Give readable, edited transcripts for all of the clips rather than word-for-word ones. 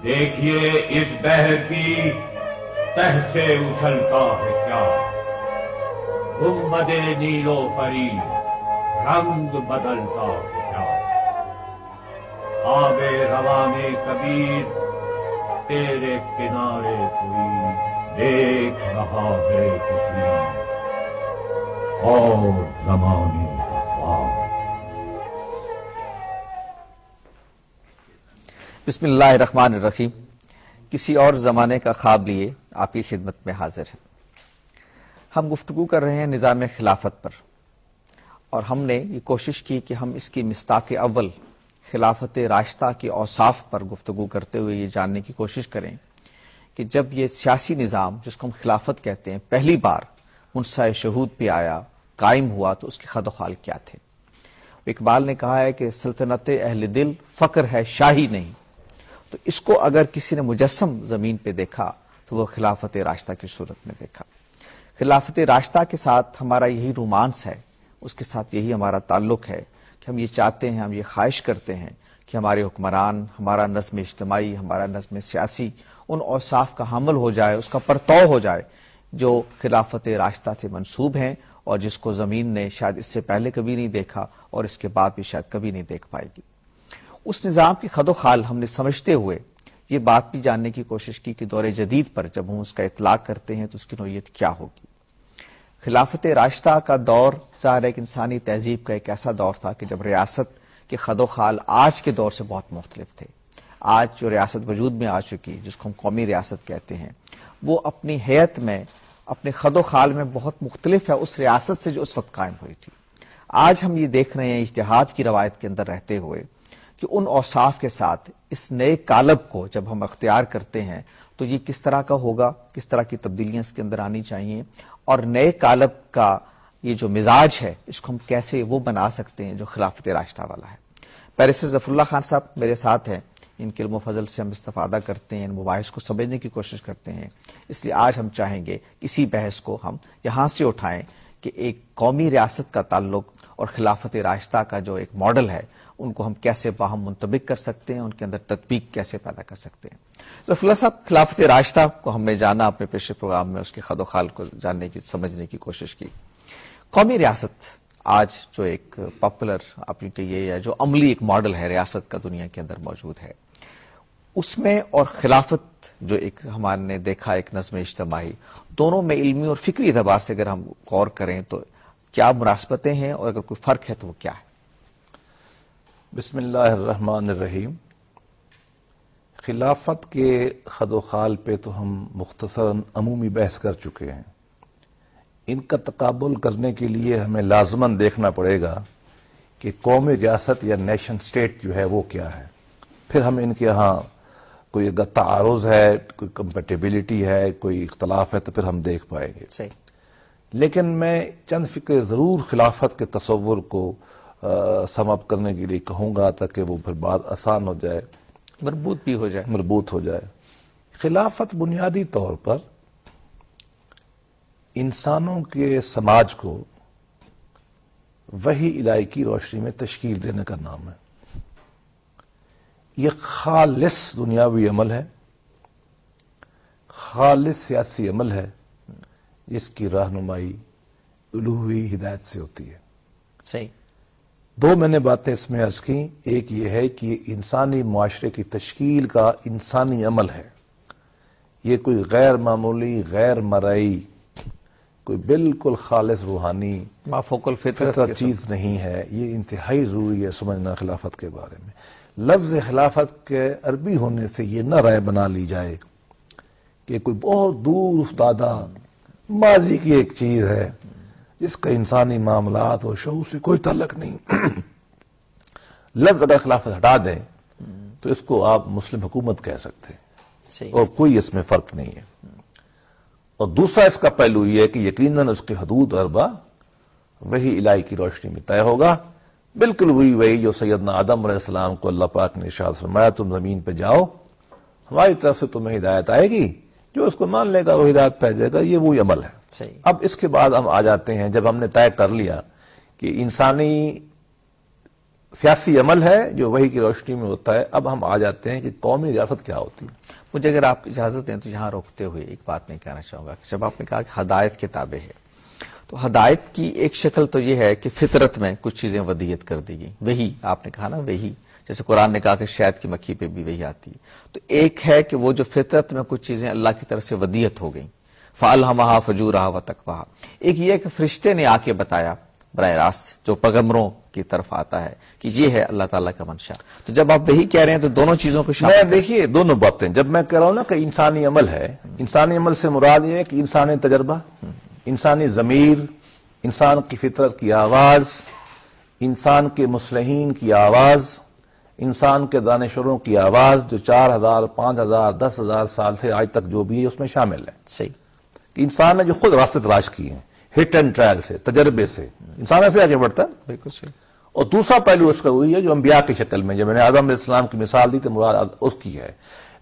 دیکھیے اس بحر کی تہ سے اچھلتا ہے کیا، گنبد نیلو پری رنگ بدلتا ہے کیا، آب روان کبیر تیرے کنارے کوئی دیکھ رہا ہے کسی اور زمانے کا خواب۔ بسم اللہ الرحمن الرحیم۔ کسی اور زمانے کا خواب لیے آپ کی خدمت میں حاضر ہے۔ ہم گفتگو کر رہے ہیں نظام خلافت پر، اور ہم نے یہ کوشش کی کہ ہم اس کی مصداق اول خلافت راشدہ کے اوصاف پر گفتگو کرتے ہوئے یہ جاننے کی کوشش کریں کہ جب یہ سیاسی نظام جس کو ہم خلافت کہتے ہیں پہلی بار منصہ شہود پہ آیا، قائم ہوا، تو اس کے خد و خال کیا تھے۔ اقبال نے کہا ہے کہ سلطنت اہل دل فقر ہے شاہی نہیں، تو اس کو اگر کسی نے مجسم زمین پہ دیکھا تو وہ خلافت راشدہ کی صورت میں دیکھا۔ خلافت راشدہ کے ساتھ ہمارا یہی رومانس ہے، اس کے ساتھ یہی ہمارا تعلق ہے کہ ہم یہ چاہتے ہیں، ہم یہ خواہش کرتے ہیں کہ ہمارے حکمران، ہمارا نظم اجتماعی، ہمارا نظم سیاسی ان اوصاف کا حامل ہو جائے، اس کا پرتو ہو جائے جو خلافت راشدہ سے منسوب ہیں، اور جس کو زمین نے شاید اس سے پہلے کبھی نہیں دیکھا اور اس کے بعد بھی شاید کبھی نہیں دیکھ پائے گی۔ اس نظام کی خد و خال ہم نے سمجھتے ہوئے یہ بات بھی جاننے کی کوشش کی کہ دور جدید پر جب ہم اس کا اطلاق کرتے ہیں تو اس کی نوعیت کیا ہوگی۔ خلافت راشدہ کا دور ظاہر ایک انسانی تہذیب کا ایک ایسا دور تھا کہ جب ریاست کے خد و خال آج کے دور سے بہت مختلف تھے۔ آج جو ریاست وجود میں آ چکی، جس کو ہم قومی ریاست کہتے ہیں، وہ اپنی حیت میں، اپنے خد و خال میں بہت مختلف ہے اس ریاست سے جو اس وقت قائم ہوئی تھی۔ آج ہم یہ دیکھ رہے ہیں اجتہاد کی روایت کے اندر رہتے ہوئے کہ ان اوصاف کے ساتھ اس نئے کالب کو جب ہم اختیار کرتے ہیں تو یہ کس طرح کا ہوگا، کس طرح کی تبدیلیاں اس کے اندر آنی چاہیے، اور نئے کالب کا یہ جو مزاج ہے اس کو ہم کیسے وہ بنا سکتے ہیں جو خلافت راشدہ والا ہے۔ بیرسٹر ظفر اللہ خان صاحب میرے ساتھ ہیں، ان کے علم و فضل سے ہم استفادہ کرتے ہیں، ان مباحث کو سمجھنے کی کوشش کرتے ہیں، اس لیے آج ہم چاہیں گے اسی بحث کو ہم یہاں سے اٹھائیں کہ ایک قومی ریاست کا تعلق اور خلافت راشدہ کا جو ایک ماڈل ہے ان کو ہم کیسے باہم منطبق کر سکتے ہیں، ان کے اندر تطبیق کیسے پیدا کر سکتے ہیں۔ ظفر اللہ صاحب، خلافت راشدہ کو ہم نے جانا اپنے پیشے پروگرام میں، اس کے خد و خال کو جاننے کی، سمجھنے کی کوشش کی۔ قومی ریاست آج جو ایک پاپولر آپ یہ کہیے یا جو عملی ایک ماڈل ہے ریاست کا دنیا کے اندر موجود ہے، اس میں اور خلافت جو ایک ہمارے نے دیکھا ایک نظم اجتماعی، دونوں میں علمی اور فکری اعتبار سے اگر ہم غور کریں تو کیا مناسبتیں ہیں، اور اگر کوئی فرق ہے تو وہ کیا ہے؟ بسم اللہ الرحمن الرحیم۔ خلافت کے خد و خال پہ تو ہم مختصراً عمومی بحث کر چکے ہیں۔ ان کا تقابل کرنے کے لیے ہمیں لازماً دیکھنا پڑے گا کہ قومی ریاست یا نیشن سٹیٹ جو ہے وہ کیا ہے، پھر ہم ان کے ہاں کوئی اگر تعارض ہے، کوئی کمپیٹیبلٹی ہے، کوئی اختلاف ہے تو پھر ہم دیکھ پائیں گے۔ صحیح۔ لیکن میں چند فکرے ضرور خلافت کے تصور کو سم اپ کرنے کے لیے کہوں گا تاکہ وہ پھر بات آسان ہو جائے، مربوط بھی ہو جائے۔ مربوط ہو جائے۔ خلافت بنیادی طور پر انسانوں کے سماج کو وحی الہی کی روشنی میں تشکیل دینے کا نام ہے۔ یہ خالص دنیاوی عمل ہے، خالص سیاسی عمل ہے، جس کی رہنمائی الوہی ہدایت سے ہوتی ہے۔ صحیح۔ دو میں نے باتیں اس میں عرض کی، ایک یہ ہے کہ یہ انسانی معاشرے کی تشکیل کا انسانی عمل ہے، یہ کوئی غیر معمولی، غیر مرئی، کوئی بالکل خالص روحانی مافوق الفطرت فطرت چیز نہیں ہے۔ یہ انتہائی ضروری ہے سمجھنا خلافت کے بارے میں۔ لفظ خلافت کے عربی ہونے سے یہ نہ رائے بنا لی جائے کہ کوئی بہت دور افتادہ ماضی کی ایک چیز ہے جس کا انسانی معاملات اور شعور سے کوئی تعلق نہیں۔ لفظ اگر خلافت ہٹا دیں تو اس کو آپ مسلم حکومت کہہ سکتے ہیں، اور کوئی اس میں فرق نہیں ہے۔ اور دوسرا اس کا پہلو یہ ہے کہ یقیناً اس کی حدود اربع وہی الہی کی روشنی میں طے ہوگا، بالکل وہی جو سیدنا آدم علیہ السلام کو اللہ پاک نے ارشاد فرمایا تم زمین پہ جاؤ، ہماری طرف سے تمہیں ہدایت آئے گی، جو اس کو مان لے گا وہ ہدایت پہ جائے گا، یہ وہی عمل ہے۔ صحیح۔ اب اس کے بعد ہم آ جاتے ہیں، جب ہم نے طے کر لیا کہ انسانی سیاسی عمل ہے جو وحی کی روشنی میں ہوتا ہے. اب ہم آ جاتے ہیں کہ قومی ریاست کیا ہوتی ہے. مجھے اگر آپ اجازت دیں تو یہاں روکتے ہوئے ایک بات میں کہنا چاہوں گا کہ جب آپ نے کہا کہ ہدایت کے تابع ہے، تو ہدایت کی ایک شکل تو یہ ہے کہ فطرت میں کچھ چیزیں ودیت کر دی گئی. وہی آپ نے کہا نا، وہی جیسے قرآن نے کہا کہ شہد کی مکھی پہ بھی وہی آتی ہے. تو ایک ہے کہ وہ جو فطرت میں کچھ چیزیں اللہ کی طرف سے ودیت ہو گئیں، فَأَلْهَمَهَا فُجُورَهَا وَتَقْوَاهَا. ایک یہ کہ فرشتے نے آ کے بتایا براہ راست جو پیغمبروں کی طرف آتا ہے کہ یہ ہے اللہ تعالیٰ کا منشا. تو جب آپ وہی کہہ رہے ہیں تو دونوں چیزوں کو شامل میں دیکھیے دونوں باتیں، جب میں کہہ رہا ہوں نا کہ انسانی عمل ہے، انسانی عمل سے مراد یہ ہے کہ انسانی تجربہ، انسانی ضمیر، انسان کی فطرت کی آواز، انسان کے مصلحین کی آواز، انسان کے دانشوروں کی آواز جو 4000 5000 10,000 سال سے آج تک جو بھی ہے اس میں شامل ہے. صحیح. انسان نے جو خود راستے تلاش کیے ہیں، ہٹ اینڈ ٹرائل سے، تجربے سے انسان ایسے آگے بڑھتا ہے. بالکل صحیح. اور دوسرا پہلو اس کا وہی ہے جو انبیاء کی شکل میں، جب میں نے آدم علیہ السلام کی مثال دی تو مراد اس کی ہے.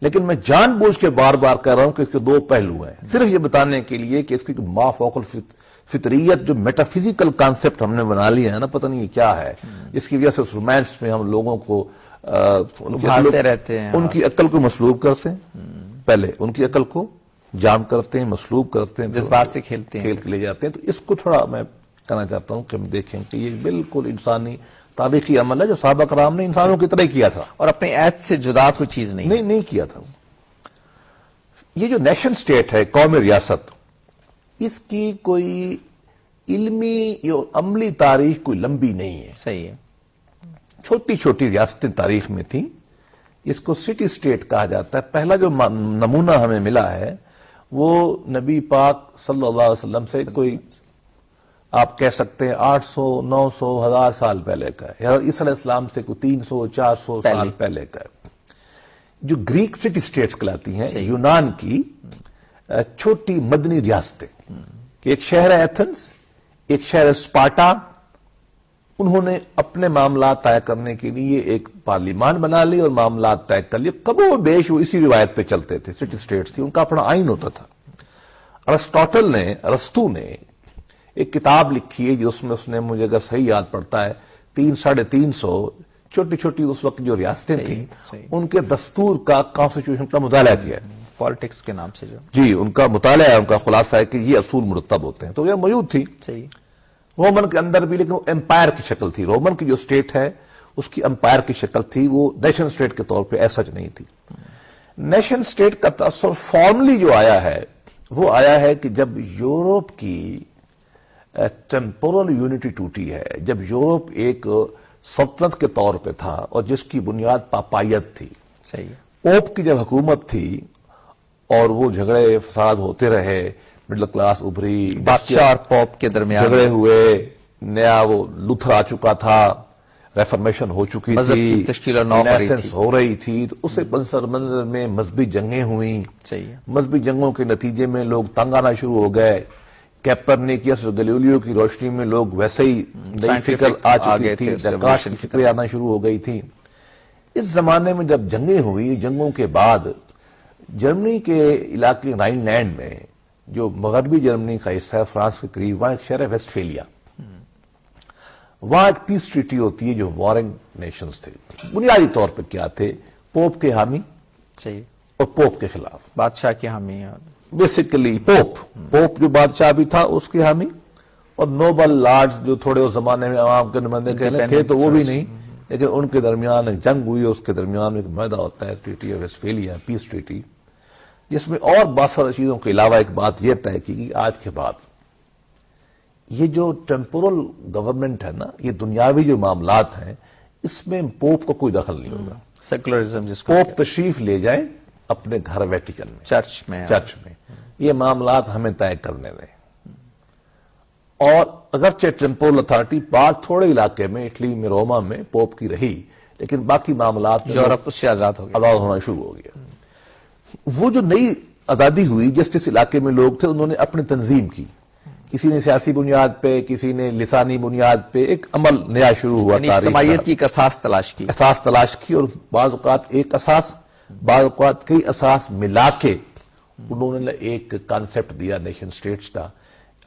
لیکن میں جان بوجھ کے بار بار کہہ رہا ہوں کہ اس کے دو پہلو ہیں، صرف یہ بتانے کے لیے کہ اس کی ما فوق الفطریت جو میٹا فزیکل کانسیپٹ ہم نے بنا لیا ہے نا، پتہ نہیں یہ کیا ہے، جس کی وجہ سے اس رومانس میں ہم لوگوں کو بھالتے رہتے ہیں، ان کی عقل کو مسلوب کرتے ہیں، پہلے ان کی عقل کو جام کرتے ہیں، مسلوب کرتے ہیں، جذبات سے کھیلتے ہیں، کھیل کے لے جاتے ہیں. تو اس کو تھوڑا میں کہنا چاہتا ہوں کہ ہم دیکھیں کہ یہ بالکل انسانی تاریخی عمل ہے جو صحابہ کرام نے انسانوں کی طرح کیا تھا، اور اپنے عہد سے جدا کوئی چیز نہیں کیا تھا. یہ جو نیشن سٹیٹ ہے، قومی ریاست، اس کی کوئی علمی یا عملی تاریخ کوئی لمبی نہیں ہے. صحیح ہے. چھوٹی چھوٹی ریاستیں تاریخ میں تھیں، اس کو سٹی سٹیٹ کہا جاتا ہے. پہلا جو نمونہ ہمیں ملا ہے وہ نبی پاک صلی اللہ علیہ وسلم سے کوئی آپ کہہ سکتے ہیں 800 900 1000 سال پہلے کا ہے، یا عیسیٰ علیہ السلام سے کوئی 300 400 سال پہلے کا ہے. جو گریک سٹی سٹیٹس کہلاتی ہیں، یونان کی چھوٹی مدنی ریاستیں، کہ ایک شہر ہے ایتھنز، ایک شہر ہے اسپارٹا. انہوں نے اپنے معاملات طے کرنے کے لیے ایک پارلیمان بنا لی اور معاملات طے کر لیے. کم و بیش وہ اسی روایت پہ چلتے تھے، سٹی سٹیٹس تھی، ان کا اپنا آئین ہوتا تھا. ارسطو نے ایک کتاب لکھی ہے جس میں اس نے، مجھے اگر صحیح یاد پڑتا ہے، 300-350 چھوٹی چھوٹی اس وقت جو ریاستیں تھیں ان کے دستور کا، کانسٹیٹیوشن کا مطالعہ کیا ہے. پالیٹکس کے نام سے جو جی ان کا مطالعہ ہے، ان کا خلاصہ ہے کہ یہ اصول مرتب ہوتے ہیں. تو یہ موجود تھی. صحیح. رومن کے اندر بھی، لیکن وہ امپائر کی شکل تھی. رومن کی جو اسٹیٹ ہے اس کی امپائر کی شکل تھی، وہ نیشن اسٹیٹ کے طور پہ ایسا نہیں تھی. نیشن اسٹیٹ کا تاثر فارملی جو آیا ہے وہ آیا ہے کہ جب یورپ کی ٹیمپورل یونٹی ٹوٹی ہے، جب یورپ ایک سلطنت کے طور پہ تھا اور جس کی بنیاد پاپائیت تھی. صحیح. پوپ کی جب حکومت تھی اور وہ جھگڑے فساد ہوتے رہے، مڈل کلاس ابھری، بادشاہ اور پوپ کے درمیان جھگڑے ہوئے، نیا وہ لوتھر آ چکا تھا، ریفرمیشن ہو چکی تھی، تشکیل ہو رہی تھی. تو اسے پنسر منظر میں مذہبی جنگیں ہوئیں. صحیح. مذہبی جنگوں کے نتیجے میں لوگ تنگ آنا شروع ہو گئے. کیپرنیکس اور گلیلیو کی روشنی میں لوگ ویسے ہی نئی فکر آ چکی تھی، درکاش کی فکریں آنا شروع ہو گئی تھی. اس زمانے میں جب جنگیں ہوئی، جنگوں کے بعد جرمنی کے علاقے رائن لینڈ میں جو مغربی جرمنی کا حصہ ہے، فرانس کے قریب، وہاں ایک شہر ہے ویسٹفیلیا. وہاں ایک پیس ٹریٹی ہوتی ہے جو وارنگ نیشنز تھے. بنیادی طور پہ کیا تھے؟ پوپ کے حامی صحیح اور پوپ کے خلاف. بادشاہ کے حامی، بیسیکلی پوپ جو بادشاہ بھی تھا اس کے حامی، اور نوبل لارڈز جو تھوڑے اس زمانے میں عوام کے نمائندے کہنے تھے تو وہ بھی نہیں، لیکن ان کے درمیان ایک جنگ ہوئی، اس کے درمیان ایک معاہدہ ہوتا ہے، ٹریٹی آف ویسٹفیلیا، پیس ٹریٹی، جس میں اور بہت ساری چیزوں کے علاوہ ایک بات یہ طے کی کہ آج کے بعد یہ جو ٹیمپورل گورنمنٹ ہے نا، یہ دنیاوی جو معاملات ہیں، اس میں پوپ کو کوئی دخل نہیں ہوگا. سیکولرزم جس کو پوپ تشریف لے جائے اپنے گھر ویٹیکن میں، چرچ میں، یہ معاملات ہمیں طے کرنے دیں. اور اگرچہ ٹیمپورل اتھارٹی بعض تھوڑے علاقے میں، اٹلی میں، روما میں پوپ کی رہی، لیکن باقی معاملات یورپ اس سے آزاد ہونا شروع ہو گیا. وہ جو نئی آزادی ہوئی، جس علاقے میں لوگ تھے انہوں نے اپنی تنظیم کی، کسی نے سیاسی بنیاد پہ، کسی نے لسانی بنیاد پہ، ایک عمل نیا شروع ہوا. اجتماعیت کی ایک اساس تلاش کی، اور بعض اوقات ایک اساس، بعض اوقات کئی اساس ملا کے انہوں نے ایک کانسیپٹ دیا نیشن سٹیٹس کا،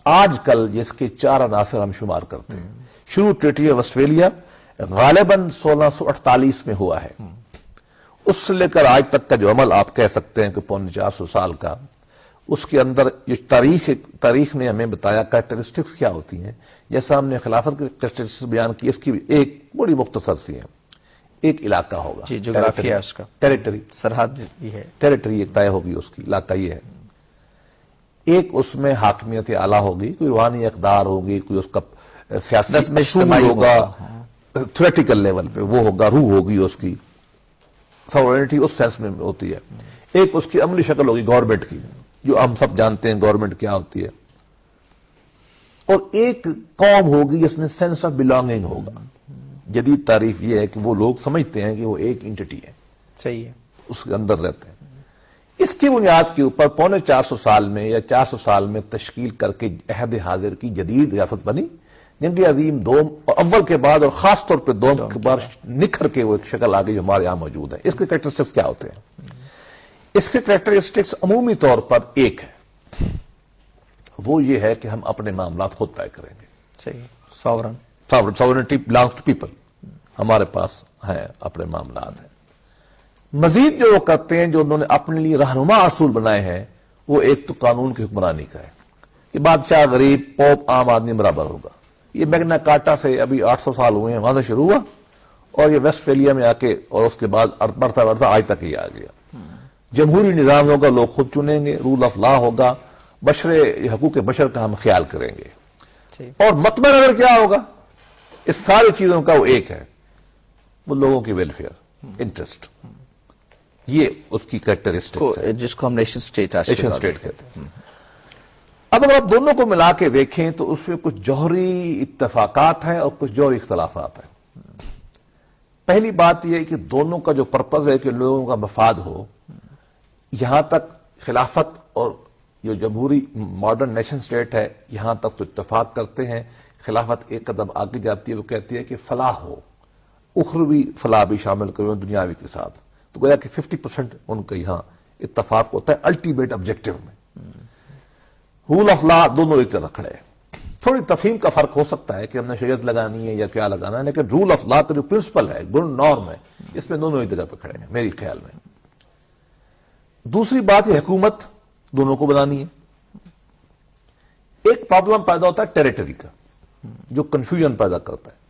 آج کل جس کے 4 عناصر ہم شمار کرتے ہیں. شروع ٹریٹی آف ویسٹفیلیا، غالباً 1648 میں ہوا ہے. اس سے لے کر آج تک کا جو عمل آپ کہہ سکتے ہیں کہ 450 سال کا، اس کے اندر یہ تاریخ نے ہمیں بتایا کریکٹرسٹکس کیا ہوتی ہیں. جیسا ہم نے خلافت کے کریکٹرسٹکس بیان کی، اس کی ایک بڑی مختصر سی ہے. ایک علاقہ ہوگا، جی جغرافیہ اس کا، ٹیریٹری، سرحد بھی ہے، ٹیریٹری ایک طے ہوگی اس کی، علاقہ یہ ہے. ایک اس میں حاکمیت اعلیٰ ہوگی، کوئی روحانی اقدار ہوگی، کوئی اس کا سیاسی اصول ہوگا، تھیوریٹیکل لیول پہ وہ ہوگا، روح ہوگی اس کی، ساورنٹی اس سینس میں ہوتی ہے. ایک اس کی عملی شکل ہوگی گورنمنٹ کی، جو ہم سب جانتے ہیں گورنمنٹ کیا ہوتی ہے. اور ایک قوم ہوگی جس میں سینس آف بلانگنگ ہوگا. جدید تعریف یہ ہے کہ وہ لوگ سمجھتے ہیں کہ وہ ایک انٹیٹی ہے، صحیح ہے، اس کے اندر رہتے ہیں. اس کی بنیاد کے اوپر 450 سال میں یا 400 سال میں تشکیل کر کے عہد حاضر کی جدید ریاست بنی. جنگ عظیم دوم اور اول کے بعد، اور خاص طور پہ دوم کے بعد نکھر کے وہ ایک شکل آگئی جو ہمارے یہاں موجود ہے. اس کے کریکٹرسٹکس کیا ہوتے ہیں؟ اس کے کریکٹرسٹکس عمومی طور پر ایک ہے، وہ یہ ہے کہ ہم اپنے معاملات خود طے کریں گے. صحیح، ساورنٹی بلانگس ٹو پیپل، ہمارے پاس ہیں اپنے معاملات ہیں. مزید جو وہ کرتے ہیں، جو انہوں نے اپنے لیے رہنما اصول بنائے ہیں، وہ ایک تو قانون کی حکمرانی کا ہے کہ بادشاہ غریب، پوپ عام آدمی برابر ہوگا. یہ میگنا کارٹا سے ابھی 800 سال ہوئے ہیں، وہاں سے شروع ہوا اور یہ ویسٹ فیلیا میں آ کے اور اس کے بعد بڑھتا بڑھتا آج تک ہی آ گیا. جمہوری نظام ہوگا، لوگ خود چنیں گے، رول آف لا ہوگا، حقوق بشر کا ہم خیال کریں گے. اور مطمئن اگر کیا ہوگا، اس ساری چیزوں کا وہ ایک ہے، وہ لوگوں کی ویلفیئر، انٹرسٹ. یہ اس کی کریکٹرسٹکس ہے جس کو ہم نیشن اسٹیٹ کہتے ہیں. اب اگر آپ دونوں کو ملا کے دیکھیں تو اس میں کچھ جوہری اتفاقات ہیں اور کچھ جوہری اختلافات ہیں. پہلی بات یہ ہے کہ دونوں کا جو پرپز ہے کہ لوگوں کا مفاد ہو. یہاں تک خلافت اور جو جمہوری ماڈرن نیشن اسٹیٹ ہے، یہاں تک تو اتفاق کرتے ہیں. خلافت ایک قدم آگے جاتی ہے، وہ کہتی ہے کہ فلاح ہو، اخروی فلاح بھی شامل کرو دنیاوی کے ساتھ. تو گویا کہ 50% ان کا یہاں اتفاق ہوتا ہے الٹیمیٹ آبجیکٹو میں. رول آف لا دونوں ایک طرح کھڑے ہیں. تھوڑی تفہیم کا فرق ہو سکتا ہے کہ ہم نے شریعت لگانی ہے یا کیا لگانا ہے، لیکن رول آف لا کا جو پرنسپل ہے، گن نارم ہے، اس میں دونوں ایک جگہ پہ کھڑے ہیں میری خیال میں. دوسری بات یہ حکومت دونوں کو بنانی ہے. ایک پرابلم پیدا ہوتا ہے ٹیریٹری کا، جو کنفیوژن پیدا کرتا ہے.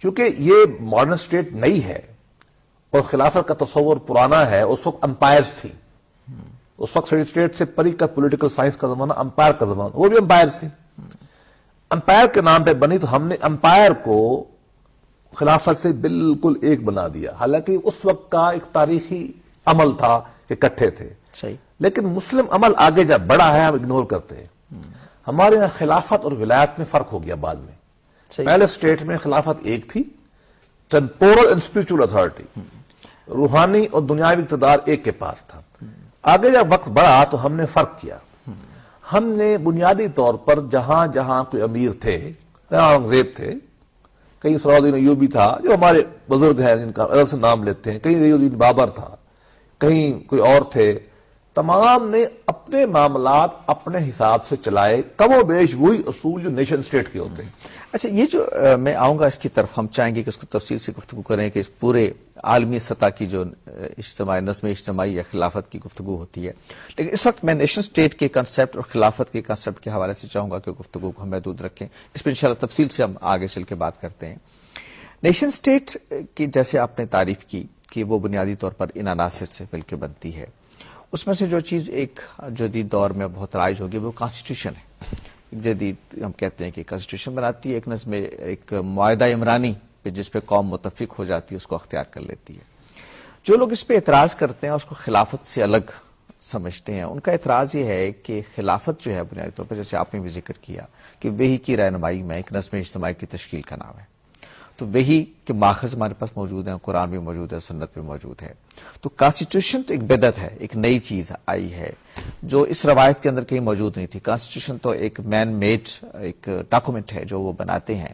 چونکہ یہ ماڈرن اسٹیٹ نئی ہے اور خلافت کا تصور پرانا ہے. اس وقت امپائرز تھی، اس وقت اسٹیٹ سے پری کا پولیٹیکل سائنس کا زمانہ، امپائر کا زمانہ، وہ بھی امپائرز تھی. امپائر کے نام پہ بنی تو ہم نے امپائر کو خلافت سے بالکل ایک بنا دیا. حالانکہ اس وقت کا ایک تاریخی عمل تھا کہ اکٹھے تھے. صحیح. لیکن مسلم عمل آگے جب بڑا ہے ہم اگنور کرتے ہیں. ہمارے یہاں خلافت اور ولایت میں فرق ہو گیا بعد میں. پہلے اسٹیٹ میں خلافت ایک تھی، ٹیمپورل اینڈ اسپرچل اتھارٹی، روحانی اور دنیاوی اقتدار ایک کے پاس تھا. آگے جب وقت بڑھا تو ہم نے فرق کیا. ہم نے بنیادی طور پر جہاں جہاں کوئی امیر تھے، اورنگزیب تھے، کہیں صلاح ایوبی تھا جو ہمارے بزرگ ہیں جن کا الگ سے نام لیتے ہیں، کہیں بابر تھا، کہیں کوئی اور تھے، تمام نے اپنے معاملات اپنے حساب سے چلائے. کم و بیش وہی اصول جو نیشن اسٹیٹ کے ہوتے ہیں. اچھا، یہ جو میں آؤں گا اس کی طرف، ہم چاہیں گے کہ اس کو تفصیل سے گفتگو کریں کہ اس پورے عالمی سطح کی جو اجتماعی نظم اجتماعی یا خلافت کی گفتگو ہوتی ہے. لیکن اس وقت میں نیشن اسٹیٹ کے کنسپٹ اور خلافت کے کنسپٹ کے حوالے سے چاہوں گا کہ گفتگو کو ہم محدود رکھیں. اس پہ انشاءاللہ تفصیل سے ہم آگے چل کے بات کرتے ہیں. نیشن اسٹیٹ کی جیسے آپ نے تعریف کی کہ وہ بنیادی طور پر ان عناصر سے مل کے بنتی ہے. اس میں سے جو چیز ایک جدید دور میں بہت رائج ہوگی وہ کانسٹیٹیوشن ہے. جدید ہم کہتے ہیں کہ کانسٹیٹیوشن بناتی ہے، ایک نظم، ایک معاہدہ عمرانی پہ جس پہ قوم متفق ہو جاتی ہے، اس کو اختیار کر لیتی ہے. جو لوگ اس پہ اعتراض کرتے ہیں، اس کو خلافت سے الگ سمجھتے ہیں. ان کا اعتراض یہ ہے کہ خلافت جو ہے بنیادی طور پر، جیسے آپ نے بھی ذکر کیا کہ وحی کی رہنمائی میں ایک نظم اجتماعی کی تشکیل کا نام ہے. تو وحی کے ماخذ ہمارے پاس موجود ہیں، قرآن بھی موجود ہے، سنت بھی موجود ہے. تو کانسٹیٹیوشن تو ایک بدعت ہے، ایک نئی چیز آئی ہے جو اس روایت کے اندر کہیں موجود نہیں تھی. کانسٹیٹیوشن تو ایک مین میڈ ایک ڈاکومنٹ ہے جو وہ بناتے ہیں.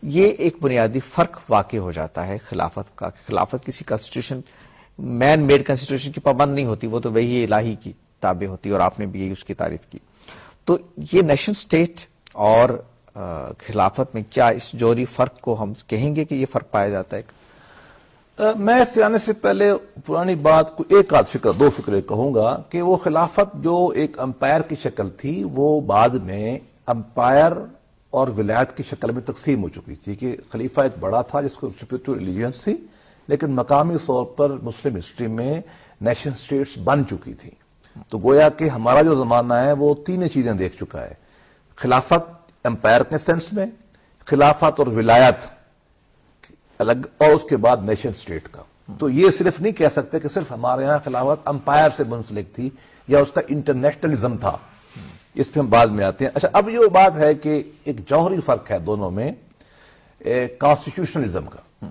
یہ ایک بنیادی فرق واقع ہو جاتا ہے خلافت کا. خلافت کسی کانسٹیٹیوشن، مین میڈ کانسٹیٹیوشن کی پابند نہیں ہوتی، وہ تو وحی الہی کی تابع ہوتی ہے، اور آپ نے بھی یہی اس کی تعریف کی. تو یہ نیشن اسٹیٹ اور خلافت میں کیا اس جوہری فرق کو ہم کہیں گے کہ یہ فرق پایا جاتا ہے؟ میں اس سے آنے سے پہلے پرانی بات کو ایک آدھ فکر دو فکرے کہوں گا کہ وہ خلافت جو ایک امپائر کی شکل تھی وہ بعد میں امپائر اور ولایت کی شکل میں تقسیم ہو چکی تھی کہ خلیفہ ایک بڑا تھا جس کو سپریچول ریلیجنس تھی، لیکن مقامی طور پر مسلم ہسٹری میں نیشن سٹیٹس بن چکی تھی. تو گویا کہ ہمارا جو زمانہ ہے وہ تینوں چیزیں دیکھ چکا ہے، خلافت امپائر کے سینس میں، خلافت اور ولایت الگ، اور اس کے بعد نیشن سٹیٹ کا. تو یہ صرف نہیں کہہ سکتے کہ صرف ہمارے ہاں خلافت امپائر سے منسلک تھی یا اس کا انٹرنیشنلزم تھا، اس پہ ہم بعد میں آتے ہیں. اچھا، اب یہ بات ہے کہ ایک جوہری فرق ہے دونوں میں کانسٹیٹیوشنلزم کا.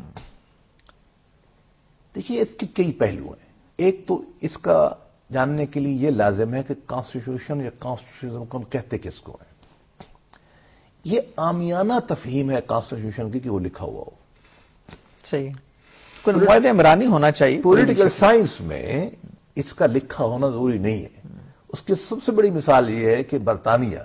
دیکھیے اس کے کئی پہلو ہیں. ایک تو اس کا جاننے کے لیے یہ لازم ہے کہ کانسٹیٹیوشن یا کانسٹیٹیوشنلزم کو ہم کہتے کس کو ہیں. یہ عامیانہ تفہیم ہے کانسٹیٹیوشن کی کہ وہ لکھا ہوا ہو. صحیح، کوئی معاہدہ عمرانی ہونا چاہیے. پولیٹیکل سائنس میں اس کا لکھا ہونا ضروری نہیں ہے. اس کی سب سے بڑی مثال یہ ہے کہ برطانیہ،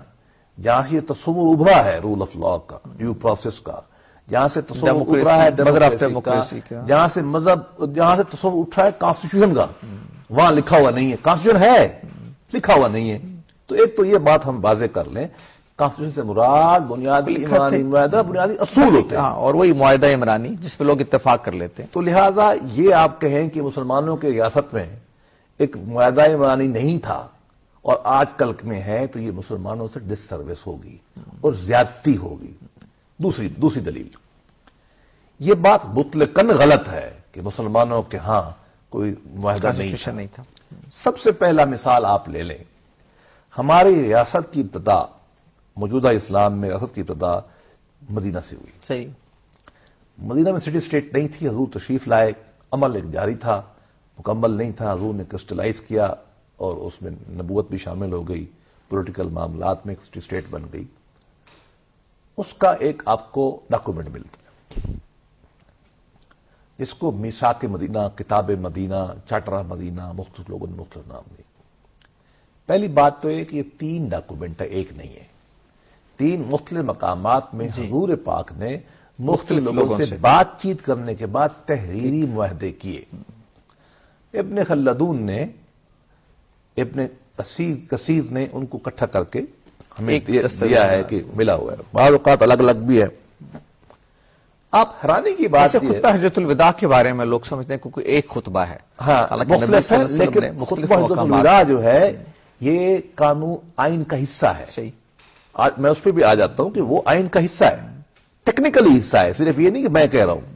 جہاں سے یہ تصور ابھرا ہے رول آف لا کا، ڈیو پروسیس کا، جہاں سے تصور ابھرا ہے ڈیموکریسی کا، جہاں سے مذہب، جہاں سے تصور اٹھا ہے کانسٹیٹیوشن کا، وہاں لکھا ہوا نہیں ہے. کانسٹیٹیوشن ہے، لکھا ہوا نہیں ہے. تو ایک تو یہ بات ہم واضح کر لیں، کانسٹیٹیوشن سے مراد بنیادی عمرانی معاہدہ، بنیادی اصول ہوتے ہیں، اور وہی معاہدہ عمرانی جس پہ لوگ اتفاق کر لیتے ہیں. تو لہذا یہ آپ کہیں کہ مسلمانوں کے ریاست میں ایک معاہدہ عمرانی نہیں تھا اور آج کل میں ہے، تو یہ مسلمانوں سے ڈس سروس ہوگی اور زیادتی ہوگی. دوسری دلیل، یہ بات مطلقاً غلط ہے کہ مسلمانوں کے ہاں کوئی معاہدہ نہیں تھا. سب سے پہلا مثال آپ لے لیں، ہماری ریاست کی ابتدا، موجودہ اسلام میں ریاست کی ابتدا مدینہ سے ہوئی. صحیح، مدینہ میں سٹی اسٹیٹ نہیں تھی، حضور تشریف لائے، عمل ایک جاری تھا، مکمل نہیں تھا. حضور نے کرسٹلائز کیا اور اس میں نبوت بھی شامل ہو گئی، پولیٹیکل معاملات میں ایک سٹی اسٹیٹ بن گئی. اس کا ایک آپ کو ڈاکومنٹ ملتا ہے جس کو میثاق مدینہ، کتاب مدینہ، چارٹر مدینہ، مختلف لوگوں نے مختلف نام دیے. پہلی بات تو یہ کہ یہ 3 ڈاکومنٹ ہے، ایک نہیں ہے. 3 مختلف مقامات میں حضور پاک نے مختلف لوگوں سے بات چیت کرنے کے بعد تحریری معاہدے کیے. ابن خلدون نے، ابن کثیر نے ان کو اکٹھا کر کے ہمیں دیا ہے کہ ملا ہوا ہے. بعض اوقات الگ الگ بھی ہے. آپ حیرانی کی بات ہے، خطبہ حجۃ الوداع کے بارے میں لوگ سمجھتے ہیں کہ ایک خطبہ ہے. ہاں مختلف ہے، لیکن خطبہ حجۃ الوداع جو ہے یہ قانون آئین کا حصہ ہے. صحیح، آج میں اس پہ بھی آ جاتا ہوں کہ وہ آئین کا حصہ ہے، ٹیکنیکلی حصہ ہے، صرف یہ نہیں کہ میں کہہ رہا ہوں.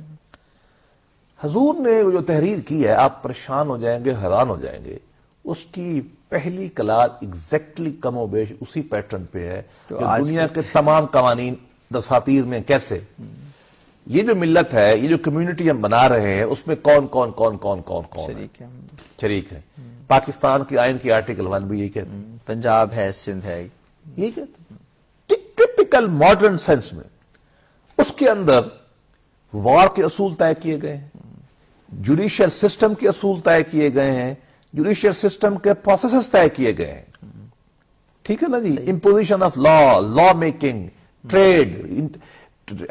حضور نے جو تحریر کی ہے، آپ پریشان ہو جائیں گے، حیران ہو جائیں گے. اس کی پہلی کلار ایگزیکٹلی کم و بیش اسی پیٹرن پہ ہے کہ دنیا کے تمام قوانین دساتیر میں کیسے یہ جو ملت ہے، یہ جو کمیونٹی ہم بنا رہے ہیں، اس میں کون کون کون کون کون کون شریک ہے. پاکستان کی آئین کی آرٹیکل 1 بھی یہی کہتے ہیں، پنجاب ہے، سندھ ہے، یہی کہتے ہیں. ٹپیکل ماڈرن سینس میں اس کے اندر وار کے اصول طے کیے گئے ہیں، جوڈیشل سسٹم کے اصول طے کیے گئے ہیں، جوڈیشل سسٹم کے پروسیسز طے کیے گئے ہیں. ٹھیک ہے نا جی. Imposition of law making, trade,